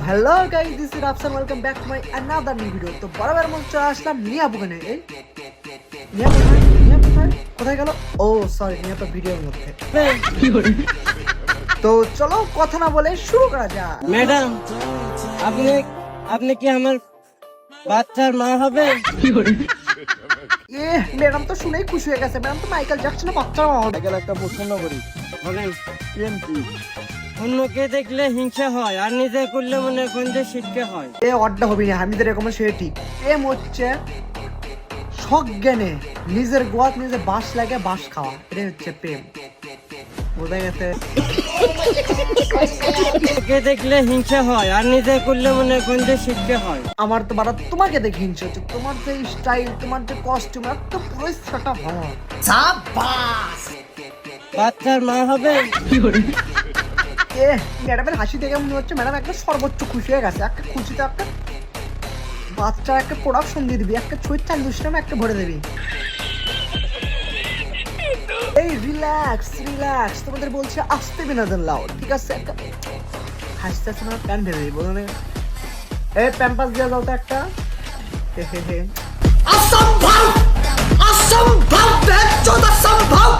Hello guys, this is Rafsan, welcome back to my another new video. তো বরাবর মন চলে আসলাম নিয়া বুকানে। এই নিয়া কোথায় গেল? ও সরি, নিয়া তো ভিডিওর মধ্যে। তো চলো কথা না বলে শুরু করা যাক। ম্যাডাম, আপনি কি আমার বাচ্চার মা হবে? ম্যাডাম তো শুনেই খুশি হয়ে গেছে। ম্যাডাম তো মাইকেল জ্যাকসনের বাচ্চা মা হবে। একটা প্রশ্ন করি, বলেন। এমপি অন্যকে দেখলে হিংসা হয়, আর নিজে করলে মনে করেন যে শিক্ষা হয়। অড্ডা হবি না, আমি তো রেকমেন্ড সে ঠিক। প্রেম হচ্ছে সজ্ঞানে নিজের গোয়াত নিজে বাঁশ লাগে বাঁশ খাওয়া, এটাই হচ্ছে প্রেম। বোঝা গেছে? অন্যকে দেখলে হিংসা হয়, আর নিজে করলে মনে করেন যে শিক্ষা হয়। আমার তো বারা তোমাকে দেখে হিংসা হচ্ছে। তোমার যে স্টাইল, তোমার যে কস্টিউম, এত পুরো সেটআপ হয়। বাচ্চার মা হবে? ম্যাডামের হাসি দেখে মনে হচ্ছে ম্যাডাম একটা সর্বোচ্চ খুশি হয়ে গেছে। একটা খুশিতে একটা বাচ্চার একটা প্রোডাকশন দিয়ে দিবি, একটা ছুঁই 40 একটা ভরে দিবি। এই রিল্যাক্স, তোমাদের বলছে আসতে বিনোদন লাও, ঠিক আছে? একটা হাসতে হাসতে না প্যান ভেবে দিই, বলো না? এই প্যাম্পাস দিয়ে দাও তো একটা। অসম্ভব, অসম্ভব, অসম্ভব।